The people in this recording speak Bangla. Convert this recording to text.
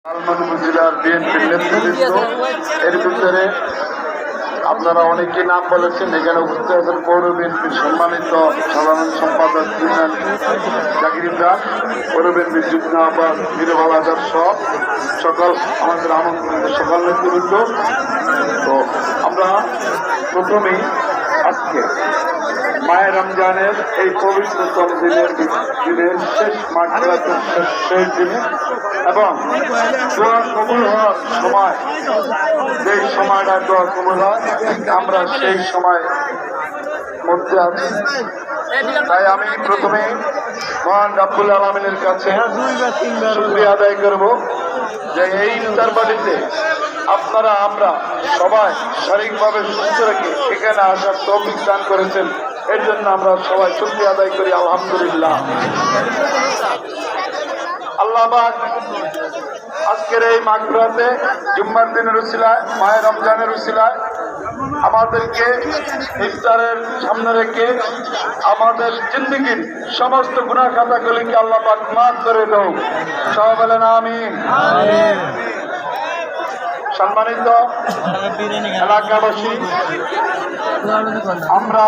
উপজেলার বিএনপির নেতৃত্ব এর ভিতরে আপনারা অনেকে নাম বলেছেন। এখানে উপস্থিত আছেন পৌর বিএনপির সম্মানিত সাধারণ সম্পাদক জাকির ইমরান, পৌর বিএনপির যুগ্ম আহ্বায়ক মিরুল আজাদ সহ সকল আমাদের আমন্ত্রিত সকল নেতৃবৃন্দ। তো আমরা প্রথমেই আজকে মায়ে রমজানের এই পবিত্রতম দিনের শেষ মাগফিরাতের শেষ দিনে এবং দোয়া কবুল হওয়ার সময়, যেই সময়টা দোয়া কবুল হয় আমরা সেই সময় মধ্যে আছি। তাই আমি প্রথমে মহান রাব্বুল আলামিনের কাছে শুকরিয়া আদায় করব যে এই ইফতার বাড়িতে আপনারা আমরা সবাই শারীরিকভাবে সুস্থ রেখে এখানে আসার তৌফিক দান করেছেন। এর জন্য আমরা সবাই শুকরিয়া আদায় করি, আলহামদুলিল্লাহ। আল্লাহ পাক আজকের এই মাগফিরাতে জুম্মার দিনের উসিলায়, মাহে রমজানের উসিলায় আমাদেরকে ইফতারের সামনে রেখে আমাদের জিন্দেগির সমস্ত গুনাহ খাতাগুলিকে আল্লাহ পাক মাফ করে দাও। সবাই বলেন আমিন। সম্মানিত এলাকাবাসী, আমরা